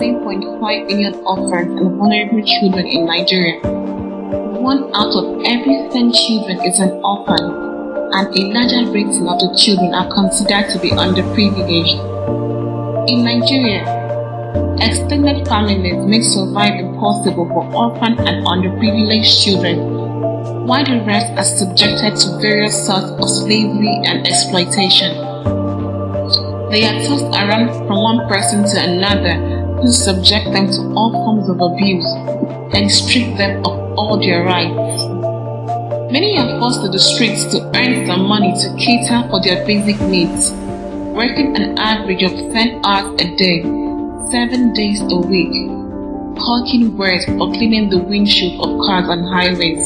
13.5 million orphans and vulnerable children in Nigeria. 1 out of every 10 children is an orphan, and a larger rating of the children are considered to be underprivileged. In Nigeria, extended families make survival impossible for orphan and underprivileged children, while the rest are subjected to various sorts of slavery and exploitation. They are tossed around from one person to another who subject them to all forms of abuse and strip them of all their rights. Many are forced to the streets to earn some money to cater for their basic needs, working an average of 10 hours a day, 7 days a week, hawking words or cleaning the windshield of cars on highways.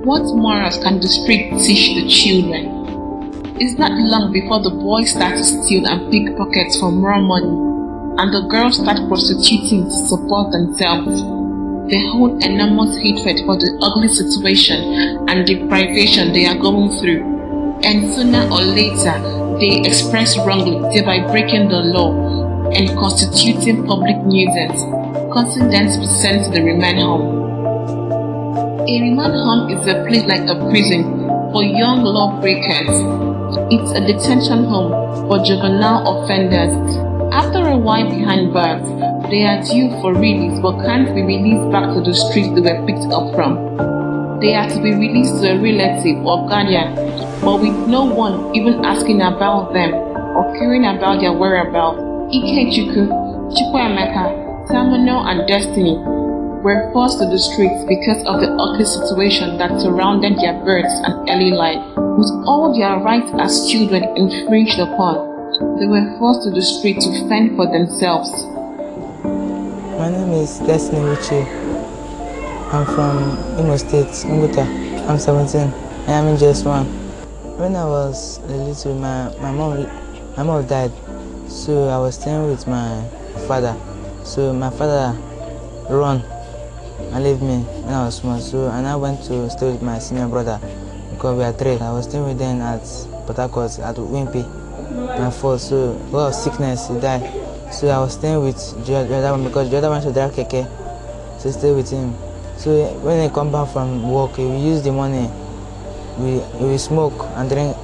What morals can the street teach the children? It's not long before the boys start to steal and pickpockets for more money, and the girls start prostituting to support themselves. They hold enormous hatred for the ugly situation and deprivation they are going through, and sooner or later they express wrongly, thereby breaking the law and constituting public nuisance, causing them to be sent to the remand home. A remand home is a place like a prison for young lawbreakers. It's a detention home for juvenile offenders. After a while behind bars, they are due for release but can't be released back to the streets they were picked up from. They are to be released to a relative or guardian, but with no one even asking about them or caring about their whereabouts. Ikechukwu, Chukwuemeka, Terminal and Destiny were forced to the streets because of the ugly situation that surrounded their births and early life. With all their rights as children infringed upon, they were forced to the street to fend for themselves. My name is Destiny Uche. I'm from Imo State, Mbodu. I'm 17. I am in JS1. When I was little, my mom died, so I was staying with my father. So my father run and left me when I was small. So and I went to stay with my senior brother because we are three. I was staying with them at Port-Harcourt at Wimpy. My fault. So because of sickness, he died. So I was staying with the other one because the other one should drive keke. So stay with him. So when he come back from work, we use the money. We smoke and drink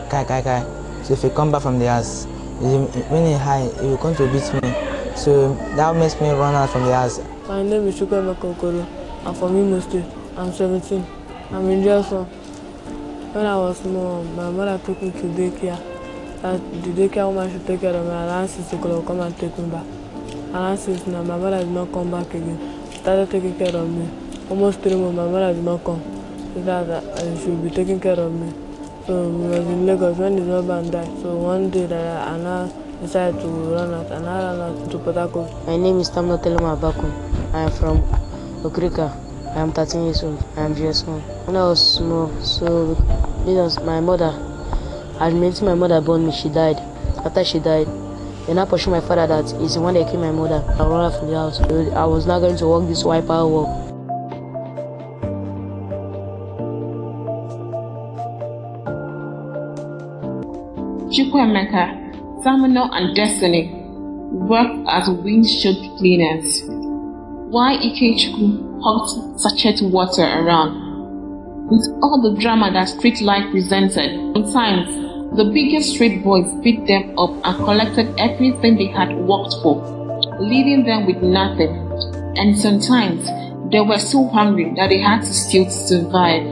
kai. So if he come back from the house, when he high, he will come to beat me. So that makes me run out from the house. My name is Chukwuemeka. I'm from Imo State. I'm 17. I'm in JS1. When I was small, my mother took me to daycare. The daycare woman should take care of me. And since they could come and take me back. And since now, my mother did not come back again. She started taking care of me. Almost 3 months, my mother did not come. She said that she would be taking care of me. So we was in Lagos when his husband died. So one day that I now decided to run out, and I ran out to Port-Harcourt. My name is Tamno Baku. I am from Okrika. I am 13 years old. I am JS1. When I was small, so because my mother, admitting my mother born me, she died. After she died, then I pursued my father that is the one that killed my mother. I ran out from the house. So I was not going to walk this wiper walk. Chukwuemeka, Terminal and Destiny worked as windshield cleaners, while Ikechukwu hawked sachet water around. With all the drama that street life presented, sometimes the biggest street boys beat them up and collected everything they had worked for, leaving them with nothing. And sometimes they were so hungry that they had to steal to survive.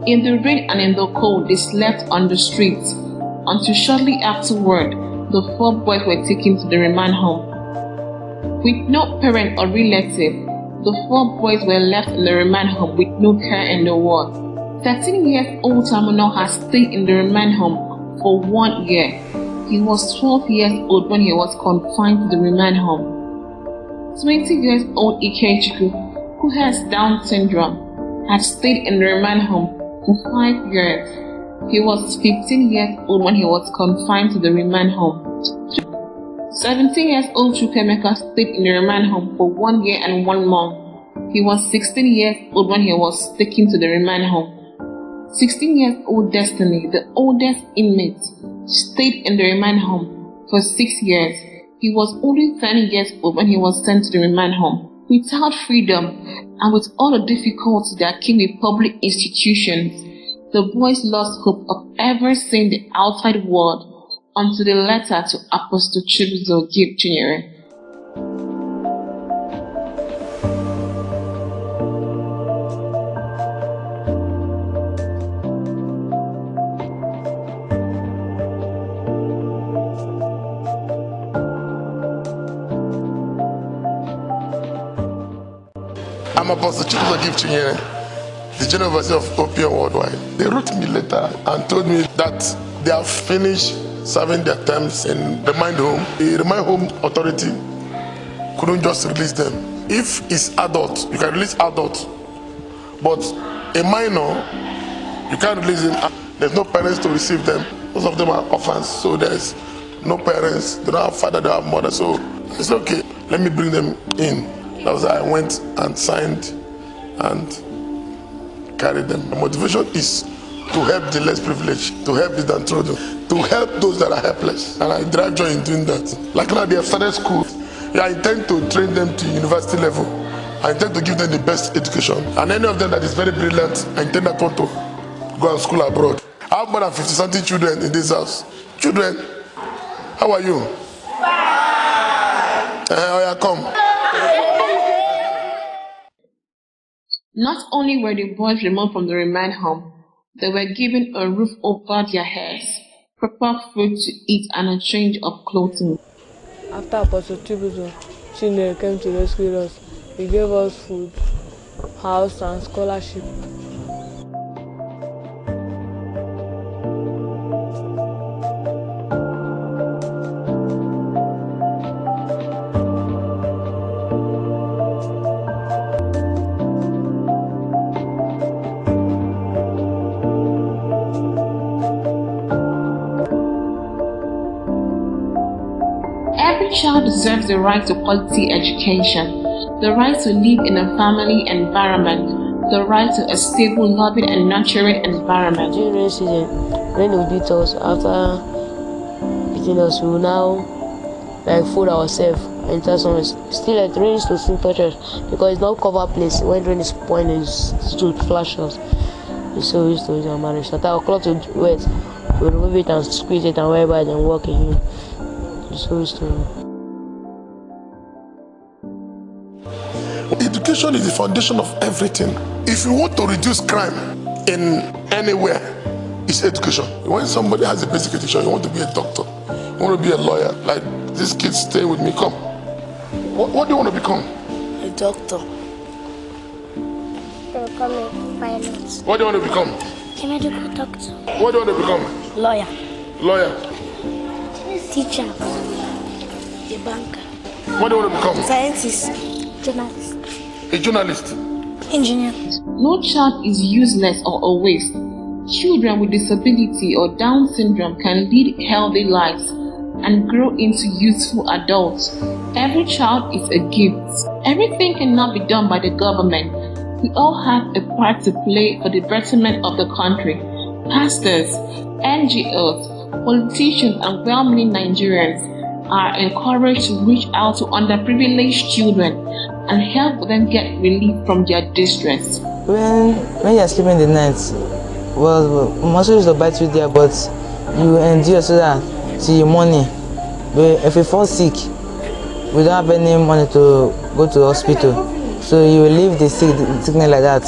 In the rain and in the cold, they slept on the streets until shortly afterward, the 4 boys were taken to the remand home. With no parent or relative, the 4 boys were left in the remand home with no care in the world. 13-year-old Terminal has stayed in the remand home for 1 year. He was 12 years old when he was confined to the remand home. 20-year-old Ikechukwu, who has Down syndrome, has stayed in the remand home for 5 years. He was 15 years old when he was confined to the remand home. 17-year-old Chukwuemeka stayed in the remand home for 1 year and 1 month. He was 16 years old when he was taken to the remand home. 16-year-old Destiny, the oldest inmate, stayed in the remand home for 6 years. He was only 10 years old when he was sent to the remand home. Without freedom and with all the difficulties that came with public institutions, the boys lost hope of ever seeing the outside world until the letter to Apostle Chibuzor Chinyere. I'm Apostle Chibuzor Chinyere, the General Overseer of Opium Worldwide. They wrote me a letter and told me that they have finished serving their terms in the Remand Home. The Remand Home authority couldn't just release them. If it's adult, you can release adult, but a minor, you can't release him. There's no parents to receive them. Most of them are orphans, so there's no parents. They don't have father, they have mother, so it's okay. Let me bring them in. That was how I went and signed and carried them. The motivation is to help the less privileged, to help the downtrodden, to help those that are helpless. And I derive joy in doing that. Like now they have started school. Yeah, I intend to train them to university level. I intend to give them the best education. And any of them that is very brilliant, I intend that want to go and school abroad. I have more than 50-something children in this house. Children, how are you? Oh yeah, come. Not only were the boys removed from the remand home, they were given a roof over their heads, proper food to eat, and a change of clothing. After Apostle Chibuzor Chinyere came to rescue us, he gave us food, house, and scholarship. Every child deserves the right to quality education, the right to live in a family environment, the right to a stable, loving, and nurturing environment. During rainy season, rain will beat us. After beating us, we will now fool ourselves and enter somewhere. Still, like rain is to still touch us because it's not cover place. When rain is pouring, it's to flash us. It's so used to it in marriage. So our cloth will wet, we remove it and squeeze it and wear it and walk in here. Education is the foundation of everything. If you want to reduce crime in anywhere, it's education. When somebody has a basic education, you want to be a doctor, you want to be a lawyer, like these kids stay with me, come. What do you want to become? A doctor. To become a pilot. What do you want to become? A medical doctor. What do you want to become? Lawyer. Lawyer. Teacher. A banker. What do you want to become? Scientist. Journalist. A journalist. Engineer. No child is useless or a waste. Children with disability or Down syndrome can lead healthy lives and grow into useful adults. Every child is a gift. Everything cannot be done by the government. We all have a part to play for the betterment of the country. Pastors, NGOs, politicians, and well-meaning Nigerians are encouraged to reach out to underprivileged children and help them get relief from their distress. When you're sleeping in the night, well, muscle used to bite you there, but you endure so that till morning. But if you fall sick, we don't have any money to go to the hospital. So you will leave the sickness like that.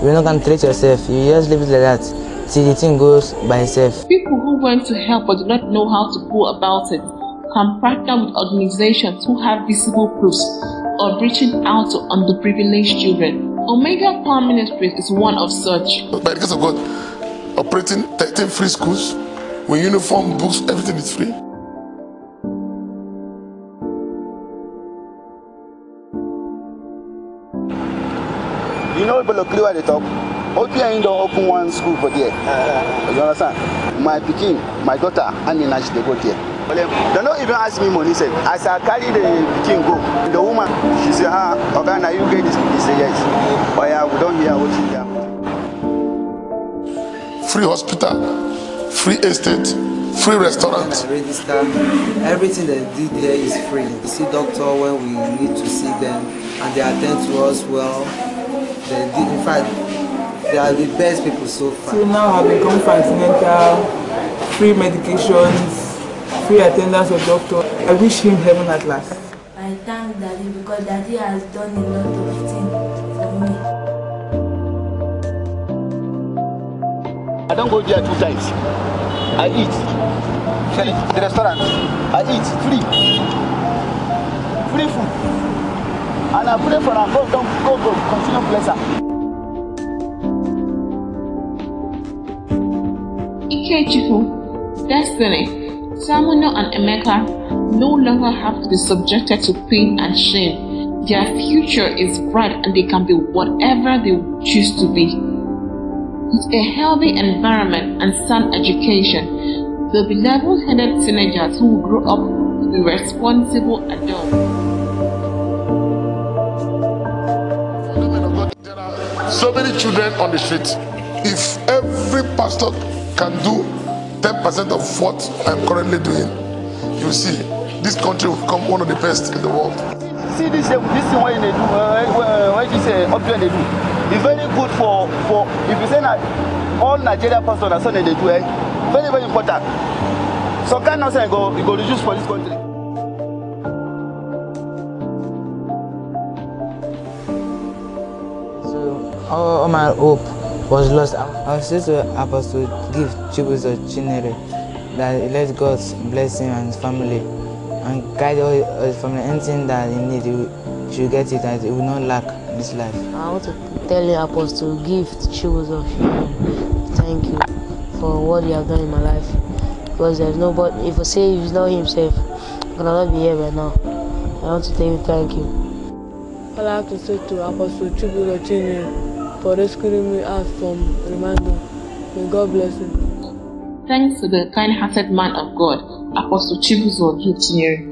You're not going to treat yourself. You just leave it like that till the thing goes by itself. People who want to help but do not know how to go about it can partner with organizations who have visible proofs of reaching out to underprivileged children. Omega Power Ministries is one of such. By the grace of God, operating 13 free schools with uniform, books, everything is free. You know, people look clear at the top. OPI don't open one school for there. You understand? My Pekin, my daughter, and the they go there. They don't even ask me money. Said, as I carry the Pekin go, the woman, she said, okay, now you get this. He said, yes. But yeah, we don't hear what she hear. Free hospital, free estate, free restaurant. Register. Everything they did here is free. We see doctor when we need to see them, and they attend to us well. They did, in fact, they are the best people so far. So now I've become continental, free medications, free attendance of doctor. I wish him heaven at last. I thank Daddy because Daddy has done a lot of things for me. I don't go there 2 times. I eat. Free. The restaurant. I eat. Free. Free food. And I pray for our God. Don't go. Continue bless her. Ikechifu, Destiny, Samuel and Emeka no longer have to be subjected to pain and shame. Their future is bright and they can be whatever they choose to be. With a healthy environment and sound education, they'll be level-headed teenagers who will grow up to be responsible adults. There are so many children on the street. If every pastor can do 10% of what I'm currently doing, you see, this country will become one of the best in the world. See this thing what they do, what you say, up there they do. It's very good for if you say that all Nigerian pastors are something they do, very, very important. So kind of say go reduce for this country. So all my hope was lost. I was still to Apostle give Chibuzor Chinyere that he let God's bless him and his family and guide all his family. Anything that he needs, he should get it, and he will not lack this life. I want to tell you, Apostle, give Chibuzor Chinyere. Thank you for what you have done in my life. Because there's nobody, if I say he's not himself, I cannot be here right now. I want to tell you thank you. All I have to say to Apostle Chibuzor Chinyere for rescuing me out from Remand Homes. May God bless him. Thanks to the kind-hearted man of God, Apostle Chibuzor Chinyere.